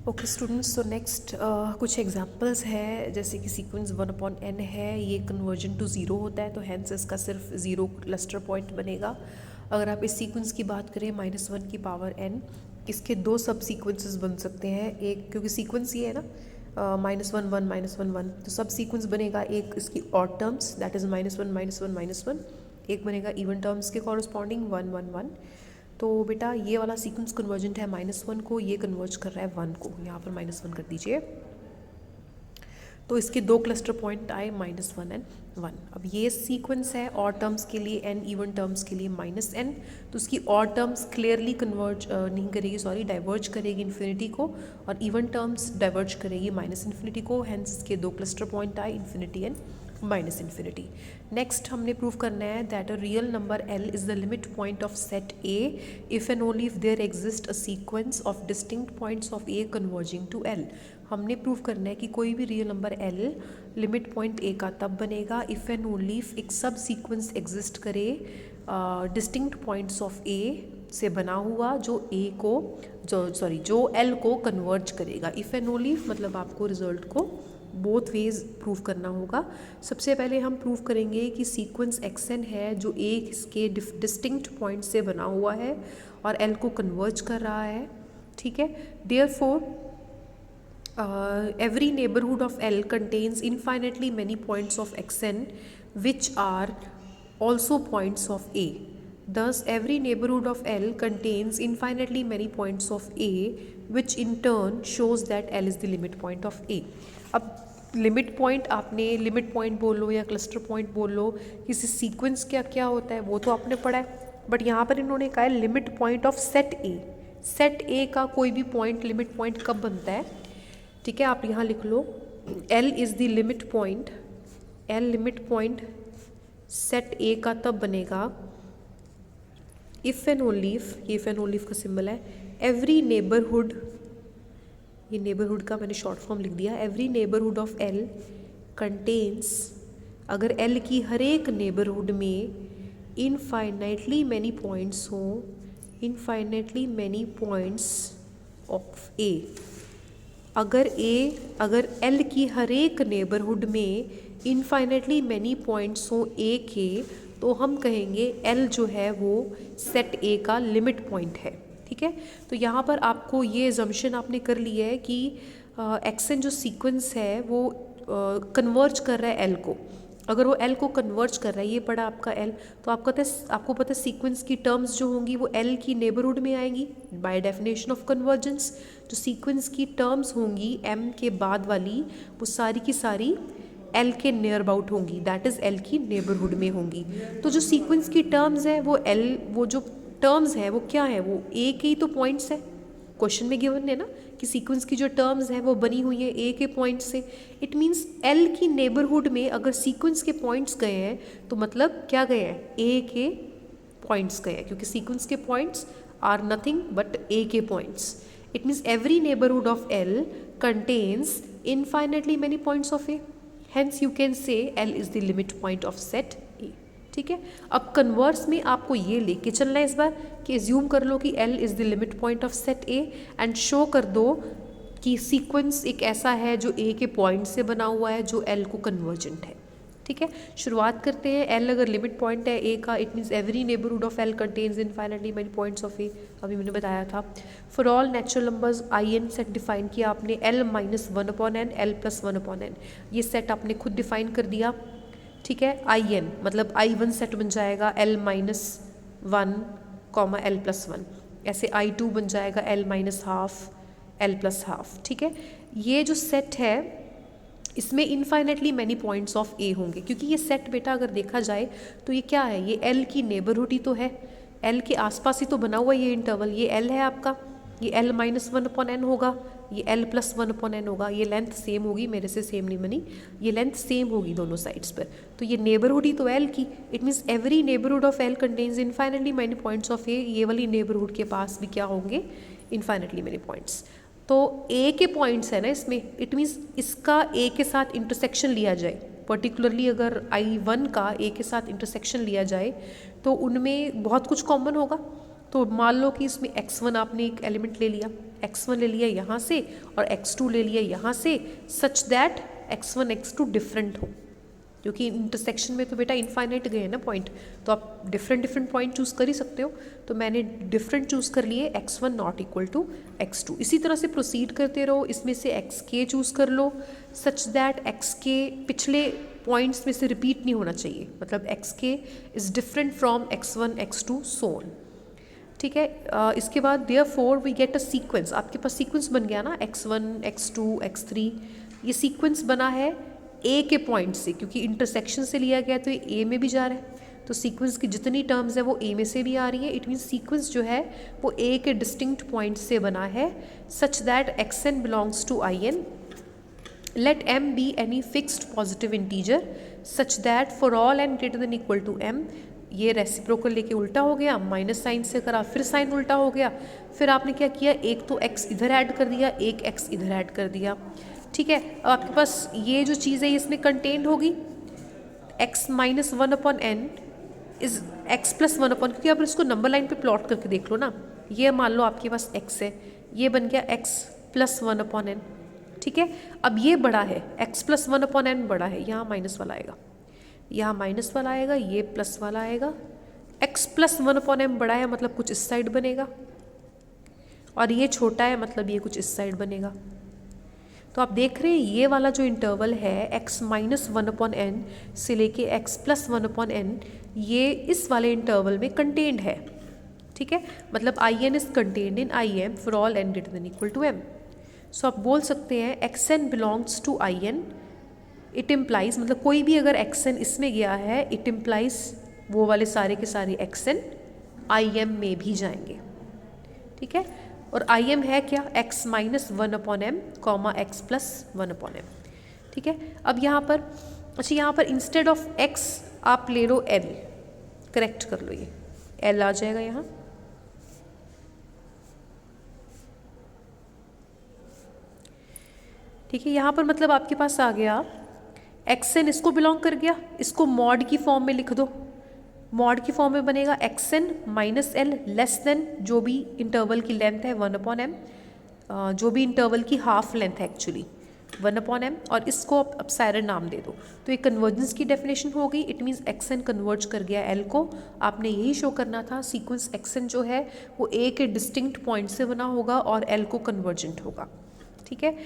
Okay students, तो next कुछ examples है। जैसे कि सीक्वेंस 1/n है, ये कन्वर्जन टू ज़ीरो होता है, तो हैंस इसका सिर्फ ज़ीरो क्लस्टर पॉइंट बनेगा। अगर आप इस सीक्वेंस की बात करें -1 की पावर n, इसके दो सब सीक्वेंसेस बन सकते हैं। एक, क्योंकि सीक्वेंस ये है ना, -1 1 -1 1, तो सब सीक्वेंस बनेगा। एक इसकी ऑड टर्म्स, दैट इज़ -1 -1 -1, एक बनेगा इवन टर्म्स के कॉरस्पॉन्डिंग 1 1 1। तो बेटा ये वाला सीक्वेंस कन्वर्जेंट है -1 को, ये कन्वर्ज कर रहा है 1 को, यहाँ पर -1 कर दीजिए। तो इसके दो क्लस्टर पॉइंट आए -1 एंड 1। अब ये सीक्वेंस है ऑड टर्म्स के लिए n, इवन टर्म्स के लिए -n, तो उसकी ऑड टर्म्स क्लियरली कन्वर्ज नहीं करेगी, सॉरी डाइवर्ज करेगी इन्फिनिटी को, और इवन टर्म्स डाइवर्ज करेगी -इन्फिनिटी को। हैंस इसके दो क्लस्टर पॉइंट आए, इन्फिनिटी एंड -इन्फिनिटी। नेक्स्ट हमने प्रूव करना है that a real number L is the limit point of set A if and only if there exist a sequence of distinct points of A converging to L। हमने prove करना है कि कोई भी real number L limit point A का तब बनेगा if and only if एक सब सीक्वेंस एग्जिस्ट करे डिस्टिंक्ट पॉइंट्स ऑफ A से बना हुआ, जो L को कन्वर्ज करेगा। इफ़ एंड ओनली मतलब आपको रिजल्ट को बोथ वेज प्रूव करना होगा। सबसे पहले हम प्रूव करेंगे कि सीक्वेंस xn है जो एक इसके डिस्टिंक्ट पॉइंट से बना हुआ है और L को कन्वर्ज कर रहा है, ठीक है। Therefore every neighborhood of L contains infinitely many points of xn which are also points of A. Thus every neighborhood of L contains infinitely many points of A which in turn shows that L is the limit point of A. अब limit point, आपने limit point बोल लो या cluster point बोल लो, किसी sequence क्या क्या होता है वो तो आपने पढ़ा है, बट यहाँ पर इन्होंने कहा है limit point of set A. Set ए का कोई भी पॉइंट लिमिट पॉइंट कब बनता है, ठीक है। आप यहाँ लिख लो L is the limit point, L limit point set ए का तब बनेगा इफ़ एंड ओनली इफ, ये इफ़ एंड ओनली इफ का सिंबल है, एवरी नेबरहुड, ये नेबरहुड का मैंने शॉर्ट फॉर्म लिख दिया, every neighbourhood of L contains, अगर L की हर एक नेबरहुड में इनफाइनाइटली मैनी पॉइंट्स हों, infinitely many points of A, अगर L की हर एक नेबरहुड में इनफाइनाइटली मैनी पॉइंट्स हों A के, तो हम कहेंगे L जो है वो सेट A का लिमिट पॉइंट है, ठीक है। तो यहाँ पर आपको ये अजम्पशन आपने कर लिया है कि xn जो सीक्वेंस है वो कन्वर्ज कर रहा है L को। अगर वो L को कन्वर्ज कर रहा है, ये पड़ा आपका L, तो आपको पता है सीक्वेंस की टर्म्स जो होंगी वो L की नेबरहुड में आएंगी बाय डेफिनेशन ऑफ कन्वर्जेंस। जो सीक्वेंस की टर्म्स होंगी M के बाद वाली, वो सारी की सारी L के नियर अबाउट होंगी, दैट इज़ L की नेबरहुड में होंगी। तो जो सीक्वेंस की टर्म्स है वो वो जो टर्म्स है वो क्या है, वो A के ही तो पॉइंट्स है। क्वेश्चन में गिवन है ना कि सीक्वेंस की जो टर्म्स है वो बनी हुई है A के पॉइंट से। इट मीन्स L की नेबरहुड में अगर सीक्वेंस के पॉइंट्स गए हैं तो मतलब क्या गए हैं, A के पॉइंट्स गए हैं, क्योंकि सीक्वेंस के points are nothing but A के points. It means every neighbourhood of L contains infinitely many points of A, hence you can say L is the limit point of set A, ठीक है। अब converse में आपको ये लेके चलना है इस बार कि एज्यूम कर लो कि L is the limit point of set A and show कर दो कि सीक्वेंस एक ऐसा है जो A के पॉइंट से बना हुआ है जो L को कन्वर्जेंट है, ठीक है। शुरुआत करते हैं। L अगर लिमिट पॉइंट है A का, it means every neighbourhood of L contains infinitely many points of A, अभी मैंने बताया था। For all natural numbers In set define किया आपने, L -1/n, L +1/n, ये सेट आपने खुद डिफाइन कर दिया, ठीक है। In मतलब I1 सेट बन जाएगा L -1, L +1, ऐसे I2 बन जाएगा L -12, L +12, ठीक है। ये जो सेट है इसमें infinitely many points of A होंगे, क्योंकि ये सेट बेटा अगर देखा जाए तो ये क्या है, ये L की नेबरहुड ही तो है, L के आसपास ही तो बना हुआ ये इंटरवल, ये L है आपका, ये L -1/n होगा, ये L +1/n होगा, ये लेंथ सेम होगी, मेरे से सेम नहीं बनी, ये लेंथ सेम होगी दोनों साइड्स पर, तो ये नेबरहुड ही तो L की। It means every neighbourhood of L contains infinitely many points of A, ये वाली नेबरहुड के पास भी क्या होंगे, इनफाइनाइटली मैनी पॉइंट्स। तो A के पॉइंट्स है ना इसमें, इट मीन्स इसका A के साथ इंटरसेक्शन लिया जाए, पर्टिकुलरली अगर I1 का A के साथ इंटरसेक्शन लिया जाए तो उनमें बहुत कुछ कॉमन होगा, तो मान लो कि इसमें x1 आपने एक एलिमेंट ले लिया, x1 ले लिया यहाँ से और x2 ले लिया यहाँ से, such that x1 x2 different हो, क्योंकि इंटरसेक्शन में तो बेटा इनफाइनाइट गए हैं ना पॉइंट, तो आप डिफरेंट पॉइंट चूज़ कर ही सकते हो। तो मैंने डिफरेंट चूज़ कर लिए, x1 not equal to x2। इसी तरह से प्रोसीड करते रहो, इसमें से xk चूज़ कर लो सच दैट xk पिछले पॉइंट्स में से रिपीट नहीं होना चाहिए, मतलब xk is different from x1 x2 so on. ठीक है, इसके बाद therefore we get a sequence, आपके पास सीक्वेंस बन गया ना, x1 x2 x3, ये सीक्वेंस बना है ए के पॉइंट से, क्योंकि इंटरसेक्शन से लिया गया तो ये ए में भी जा रहा है, तो सीक्वेंस की जितनी टर्म्स है वो ए में से भी आ रही है। इट मीन्स सीक्वेंस जो है वो ए के डिस्टिंक्ट पॉइंट से बना है such that x N belongs to I n, let m be any fixed positive integer such that for all N greater than equal to m. ये रेसिप्रोकल लेके उल्टा हो गया, माइनस साइन से करा, फिर साइन उल्टा हो गया, फिर आपने क्या किया, एक तो x इधर ऐड कर दिया, एक x इधर ऐड कर दिया। ठीक है, अब आपके पास ये जो चीज़ है इसमें कंटेंट होगी x minus 1/n is x plus 1/, क्योंकि आप इसको नंबर लाइन पे प्लॉट करके देख लो ना, ये मान लो आपके पास x है, ये बन गया x प्लस 1/n। ठीक है, अब ये बड़ा है, x प्लस 1/n बड़ा है, यहाँ माइनस वाला आएगा, यहाँ माइनस वाला आएगा, ये प्लस वाला आएगा, x प्लस 1/m बड़ा है मतलब कुछ इस साइड बनेगा, और ये छोटा है मतलब ये कुछ इस साइड बनेगा। तो आप देख रहे हैं ये वाला जो इंटरवल है x माइनस 1/n से लेके x प्लस 1/n, ये इस वाले इंटरवल में कंटेन्ड है। ठीक है, मतलब I N is contained in I M for all N greater than equal to M. So आप बोल सकते हैं x N belongs to I N, it implies, मतलब कोई भी अगर एक्स एन इसमें गया है, इट इम्प्लाइज वो वाले सारे के सारे एक्स एन आई एम में भी जाएंगे। ठीक है, और आई एम है क्या, x minus 1/m comma x plus 1/m। ठीक है, अब यहाँ पर अच्छा, यहाँ पर इंस्टेड ऑफ x आप ले लो l, करेक्ट कर लो, ये l आ जाएगा यहाँ। ठीक है, यहाँ पर मतलब आपके पास आ गया एक्स एन, इसको बिलोंग कर गया, इसको मॉड की फॉर्म में लिख दो, मॉड की फॉर्म में बनेगा x n minus l less than जो भी इंटरवल की लेंथ है 1/m, जो भी इंटरवल की हाफ लेंथ है एक्चुअली 1/m, और इसको आप एप्सिलॉन नाम दे दो। तो ये कन्वर्जेंस की डेफिनेशन हो गई, it means x n converge कर गया एल को। आपने यही शो करना था, सीक्वेंस एक्स एन जो है वो ए के डिस्टिंक्ट पॉइंट से बना होगा और एल को कन्वर्जेंट होगा। ठीक है,